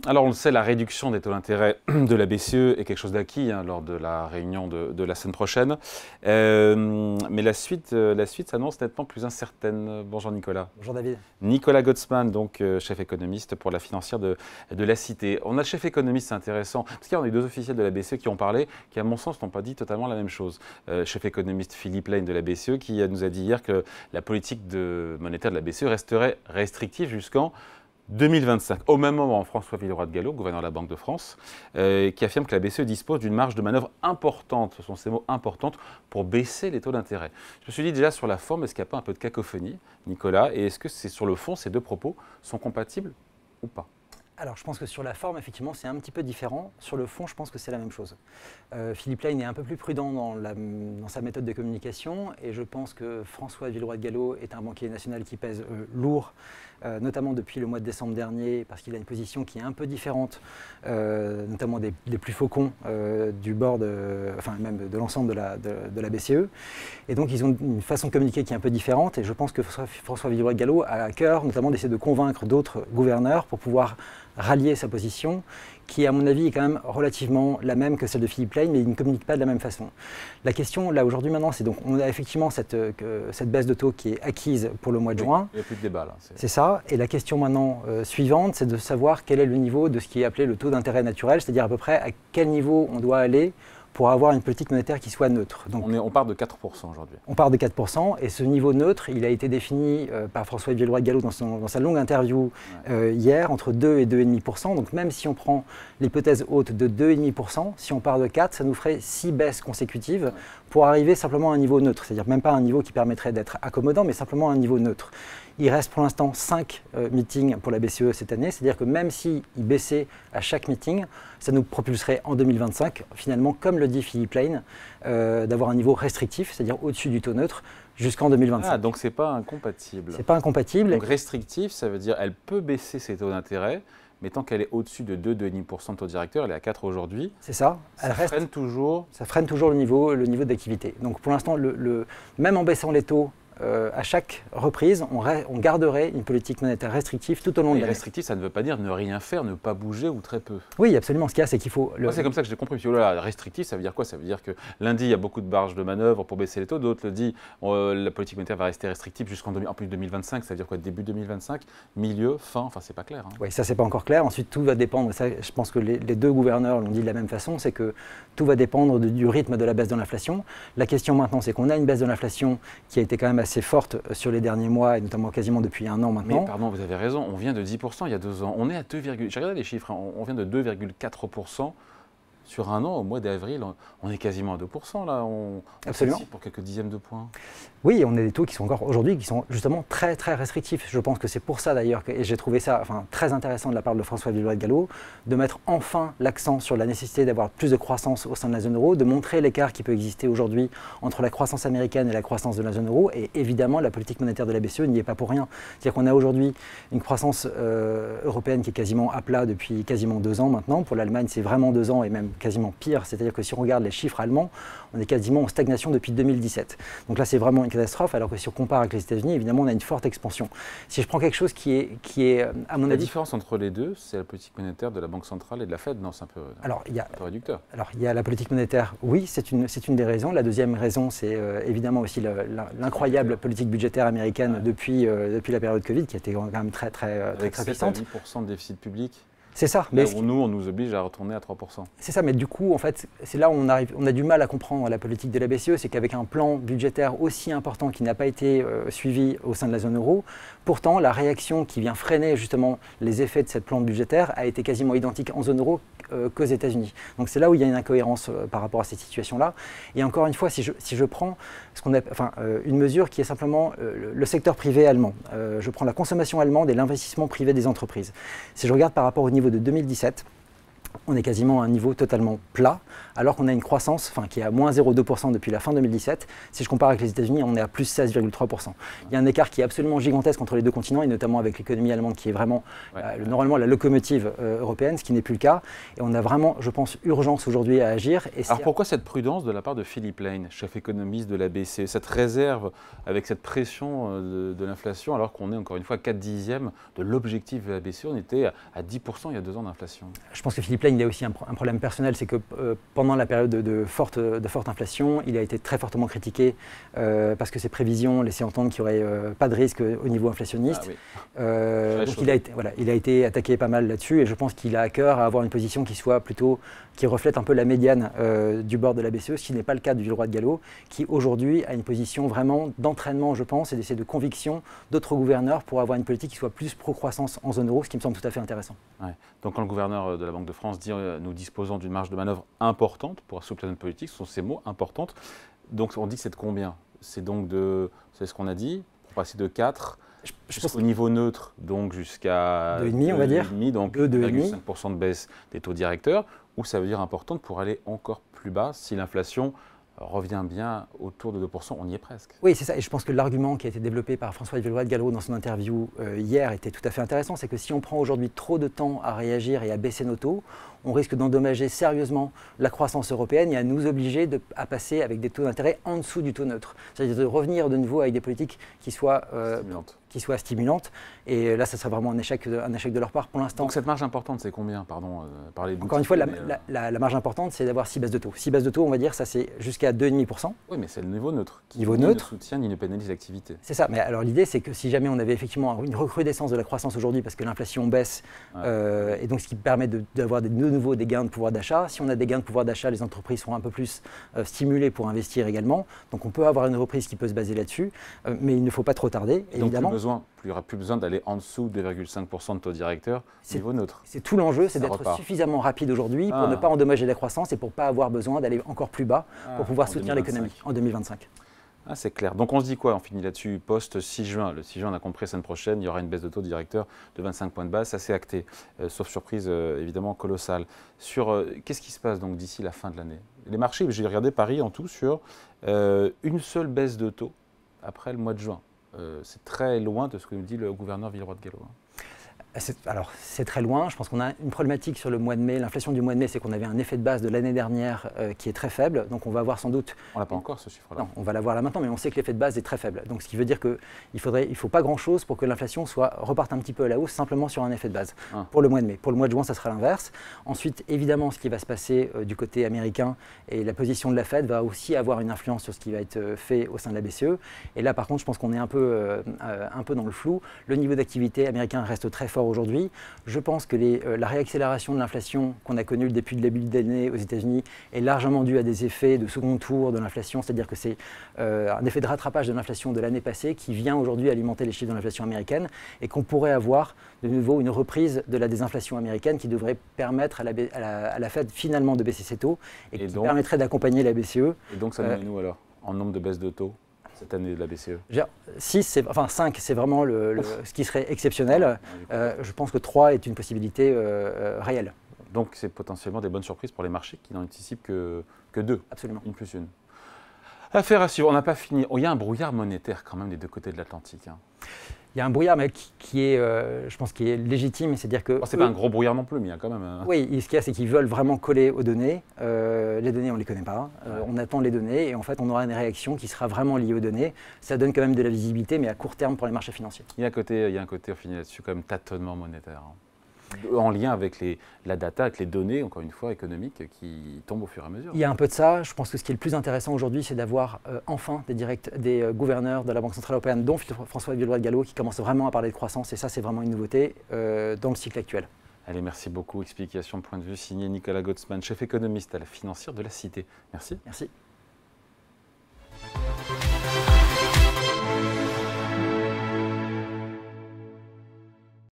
Alors on le sait, la réduction des taux d'intérêt de la BCE est quelque chose d'acquis lors de la réunion de la semaine prochaine. Mais la suite s'annonce nettement plus incertaine. Bonjour Nicolas. Bonjour David. Nicolas Gottsman, donc chef économiste pour la financière de la Cité. On a le chef économiste, c'est intéressant, parce qu'il y a eu deux officiels de la BCE qui ont parlé, qui à mon sens n'ont pas dit totalement la même chose. Chef économiste Philippe Lane de la BCE qui nous a dit hier que la politique monétaire de la BCE resterait restrictive jusqu'en 2025. Au même moment, François Villeroy de Galhau, gouverneur de la Banque de France, qui affirme que la BCE dispose d'une marge de manœuvre importante, ce sont ces mots, importantes, pour baisser les taux d'intérêt. Je me suis dit déjà sur la forme, est-ce qu'il n'y a pas un peu de cacophonie, Nicolas, et est-ce que c'est sur le fond, ces deux propos sont compatibles ou pas? Alors je pense que sur la forme, effectivement, c'est un petit peu différent. Sur le fond, je pense que c'est la même chose. Philippe Lane est un peu plus prudent dans sa méthode de communication et je pense que François Villeroy de Galhau est un banquier national qui pèse lourd, notamment depuis le mois de décembre dernier, parce qu'il a une position qui est un peu différente, notamment des plus faucons du board, même de l'ensemble de la BCE. Et donc ils ont une façon de communiquer qui est un peu différente et je pense que François Villeroy de Galhau a à cœur notamment d'essayer de convaincre d'autres gouverneurs pour pouvoir rallier sa position, qui à mon avis est quand même relativement la même que celle de Philippe Lane, mais il ne communique pas de la même façon. La question là aujourd'hui maintenant, c'est donc on a effectivement cette baisse de taux qui est acquise pour le mois de juin. Il n'y a plus de débat là. C'est ça, et la question maintenant suivante, c'est de savoir quel est le niveau de ce qui est appelé le taux d'intérêt naturel, c'est-à-dire à peu près à quel niveau on doit aller pour avoir une politique monétaire qui soit neutre. Donc, on part de 4% aujourd'hui. On part de 4%, et ce niveau neutre, il a été défini par François Villeroy de Galhau dans sa longue interview hier, entre 2 et 2,5%. Donc même si on prend l'hypothèse haute de 2,5%, si on part de 4, ça nous ferait 6 baisses consécutives pour arriver simplement à un niveau neutre. C'est-à-dire même pas un niveau qui permettrait d'être accommodant, mais simplement un niveau neutre. Il reste pour l'instant 5 meetings pour la BCE cette année, c'est-à-dire que même s'il baissait à chaque meeting, ça nous propulserait en 2025, finalement, comme le dit Philippe Lane, d'avoir un niveau restrictif, c'est-à-dire au-dessus du taux neutre, jusqu'en 2025. Ah, donc c'est pas incompatible. C'est pas incompatible. Donc restrictif, ça veut dire qu'elle peut baisser ses taux d'intérêt, mais tant qu'elle est au-dessus de 2,5% de taux directeur, elle est à 4 aujourd'hui. C'est ça. Ça freine toujours. Ça freine toujours le niveau d'activité. Donc pour l'instant, même en baissant les taux, à chaque reprise, on garderait une politique monétaire restrictive tout au long de l'année. Restrictif, ça ne veut pas dire ne rien faire, ne pas bouger ou très peu. Oui, absolument. Ce qu'il y a, c'est qu'il faut... Moi, c'est comme ça que j'ai compris. Puis, restrictif, ça veut dire quoi? Ça veut dire que lundi, il y a beaucoup de marge de manœuvre pour baisser les taux. D'autres le disent, la politique monétaire va rester restrictive jusqu'en 2025. Ça veut dire quoi? Début 2025, milieu, fin? Enfin, c'est pas clair. Hein. Oui, ça, c'est pas encore clair. Ensuite, tout va dépendre. Ça, je pense que les deux gouverneurs l'ont dit de la même façon. C'est que tout va dépendre du rythme de la baisse de l'inflation. La question maintenant, c'est qu'on a une baisse de l'inflation qui a été quand même assez forte sur les derniers mois, et notamment quasiment depuis un an maintenant. Mais pardon, vous avez raison, on vient de 10% il y a 2 ans. On est à 2, j'ai regardé les chiffres, on vient de 2,4% sur un an. Au mois d'avril, on est quasiment à 2% là. Absolument. Pour quelques dixièmes de points. Oui, on a des taux qui sont encore aujourd'hui, qui sont justement très très restrictifs. Je pense que c'est pour ça d'ailleurs, et j'ai trouvé ça très intéressant de la part de François Villeroy de Galhau, de mettre enfin l'accent sur la nécessité d'avoir plus de croissance au sein de la zone euro, de montrer l'écart qui peut exister aujourd'hui entre la croissance américaine et la croissance de la zone euro. Et évidemment, la politique monétaire de la BCE n'y est pas pour rien. C'est-à-dire qu'on a aujourd'hui une croissance européenne qui est quasiment à plat depuis quasiment 2 ans maintenant. Pour l'Allemagne, c'est vraiment 2 ans et même quasiment pire. C'est-à-dire que si on regarde les chiffres allemands, on est quasiment en stagnation depuis 2017. Donc là, c'est vraiment une catastrophe, alors que si on compare avec les États-Unis, évidemment, on a une forte expansion. Si je prends quelque chose qui est à mon avis... La différence entre les deux, c'est la politique monétaire de la Banque centrale et de la Fed, non? C'est un peu réducteur. Alors, il y a la politique monétaire, oui, c'est une des raisons. La deuxième raison, c'est évidemment aussi l'incroyable politique budgétaire américaine depuis la période Covid, qui a été quand même très puissante. Avec 7 à 8% de déficit public. C'est ça. Mais nous, on nous oblige à retourner à 3%. C'est ça, mais du coup, en fait, c'est là où on a du mal à comprendre la politique de la BCE, c'est qu'avec un plan budgétaire aussi important qui n'a pas été suivi au sein de la zone euro, pourtant, la réaction qui vient freiner justement les effets de cette plan budgétaire a été quasiment identique en zone euro qu'aux États-Unis. Donc c'est là où il y a une incohérence par rapport à cette situation-là. Et encore une fois, si je prends une mesure qui est simplement le secteur privé allemand, je prends la consommation allemande et l'investissement privé des entreprises. Si je regarde par rapport au niveau de 2017, on est quasiment à un niveau totalement plat, alors qu'on a une croissance qui est à moins 0,2% depuis la fin 2017. Si je compare avec les États-Unis, on est à plus 16,3%. Il y a un écart qui est absolument gigantesque entre les deux continents, et notamment avec l'économie allemande qui est vraiment normalement la locomotive européenne, ce qui n'est plus le cas. Et on a vraiment, je pense, urgence aujourd'hui à agir. Et alors pourquoi cette prudence de la part de Philippe Lane, chef économiste de la BCE, cette réserve avec cette pression de l'inflation, alors qu'on est encore une fois à 4/10 de l'objectif de la BCE, on était à 10% il y a 2 ans d'inflation. Je pense que Philippe Lane, il a aussi un problème personnel, c'est que pendant la période de forte inflation, il a été très fortement critiqué parce que ses prévisions laissaient entendre qu'il n'y aurait pas de risque au niveau inflationniste. Donc il a été attaqué pas mal là-dessus, et je pense qu'il a à cœur à avoir une position qui reflète un peu la médiane du bord de la BCE, ce qui n'est pas le cas du Villeroy de Galhau, qui aujourd'hui a une position vraiment d'entraînement, je pense, et d'essayer de conviction d'autres gouverneurs pour avoir une politique qui soit plus pro-croissance en zone euro, ce qui me semble tout à fait intéressant. Ouais. Donc quand le gouverneur de la Banque de France dit nous disposons d'une marge de manœuvre importante pour assouplir notre politique, ce sont ces mots importantes. Donc on dit que c'est de combien? C'est donc c'est ce qu'on a dit, pour passer de 4 jusqu'au niveau neutre, donc jusqu'à 2,5, on va dire. Donc 2,5% de baisse des taux directeurs, ou ça veut dire importante pour aller encore plus bas si l'inflation revient bien autour de 2%, on y est presque. Oui, c'est ça, et je pense que l'argument qui a été développé par François Villeroy de Galhau dans son interview hier était tout à fait intéressant, c'est que si on prend aujourd'hui trop de temps à réagir et à baisser nos taux, on risque d'endommager sérieusement la croissance européenne et à nous obliger à passer avec des taux d'intérêt en dessous du taux neutre. C'est-à-dire de revenir de nouveau avec des politiques qui soient stimulantes. Et là, ça serait vraiment un échec de leur part pour l'instant. Donc cette marge importante, c'est combien? Pardon, encore une fois, la marge importante, c'est d'avoir 6 baisses de taux. 6 bases de taux, on va dire, ça c'est jusqu'à 2,5%. Oui, mais c'est le niveau neutre. Niveau neutre. Ni ne soutient ni ne pénalise l'activité. C'est ça. Mais alors l'idée, c'est que si jamais on avait effectivement une recrudescence de la croissance aujourd'hui, parce que l'inflation baisse, et donc ce qui permet d'avoir de nouveau des gains de pouvoir d'achat. Si on a des gains de pouvoir d'achat, les entreprises seront un peu plus stimulées pour investir également. Donc on peut avoir une reprise qui peut se baser là-dessus, mais il ne faut pas trop tarder, évidemment. Donc il n'y aura plus besoin d'aller en dessous de 2,5% de taux directeur, niveau neutre. C'est tout l'enjeu, c'est d'être suffisamment rapide aujourd'hui pour ne pas endommager la croissance et pour ne pas avoir besoin d'aller encore plus bas pour pouvoir soutenir l'économie en 2025. Ah, c'est clair. Donc on se dit quoi? On finit là-dessus, post 6 juin. Le 6 juin, on a compris, la semaine prochaine, il y aura une baisse de taux directeur de 25 points de base. Ça, c'est acté, sauf surprise évidemment colossale. Qu'est-ce qui se passe donc d'ici la fin de l'année? Les marchés, j'ai regardé Paris en tout sur une seule baisse de taux après le mois de juin. C'est très loin de ce que nous dit le gouverneur Villeroy de Galhau. Alors, c'est très loin. Je pense qu'on a une problématique sur le mois de mai. L'inflation du mois de mai, c'est qu'on avait un effet de base de l'année dernière qui est très faible. Donc, on va avoir sans doute… On n'a pas encore ce chiffre-là. Non, on va l'avoir là maintenant, mais on sait que l'effet de base est très faible. Donc, ce qui veut dire qu'il ne faut pas grand-chose pour que l'inflation reparte un petit peu à la hausse, simplement sur un effet de base pour le mois de mai. Pour le mois de juin, ça sera l'inverse. Ensuite, évidemment, ce qui va se passer du côté américain et la position de la Fed va aussi avoir une influence sur ce qui va être fait au sein de la BCE. Et là, par contre, je pense qu'on est un peu dans le flou. Le niveau d'activité américain reste très fort aujourd'hui. Je pense que la réaccélération de l'inflation qu'on a connue depuis le début de l'année aux États-Unis est largement due à des effets de second tour de l'inflation, c'est-à-dire que c'est un effet de rattrapage de l'inflation de l'année passée qui vient aujourd'hui alimenter les chiffres de l'inflation américaine et qu'on pourrait avoir de nouveau une reprise de la désinflation américaine qui devrait permettre à la Fed finalement de baisser ses taux et qui permettrait d'accompagner la BCE. Et donc ça nous met nous alors en nombre de baisses de taux cette année de la BCE? 5, c'est vraiment ce qui serait exceptionnel. Je pense que 3 est une possibilité réelle. Donc c'est potentiellement des bonnes surprises pour les marchés qui n'anticipent que 2. Absolument. Une plus une. Affaire à suivre, on n'a pas fini. Il y a un brouillard monétaire quand même des deux côtés de l'Atlantique. Il y a un brouillard mais qui est, je pense, qui est légitime, c'est-à-dire que… c'est pas un gros brouillard non plus, mais il y a quand même… Oui, ce qu'il y a, c'est qu'ils veulent vraiment coller aux données. Les données, on ne les connaît pas. On attend les données et en fait, on aura une réaction qui sera vraiment liée aux données. Ça donne quand même de la visibilité, mais à court terme pour les marchés financiers. Il y a un côté, on finit là-dessus, quand même tâtonnement monétaire. En lien avec la data, avec les données, encore une fois, économiques, qui tombent au fur et à mesure. Il y a un peu de ça. Je pense que ce qui est le plus intéressant aujourd'hui, c'est d'avoir enfin des gouverneurs de la Banque Centrale Européenne, dont François Villeroy de Galhau, qui commencent vraiment à parler de croissance. Et ça, c'est vraiment une nouveauté dans le cycle actuel. Allez, merci beaucoup. Explication, point de vue, signé Nicolas Gottsman, chef économiste à la financière de la Cité. Merci. Merci.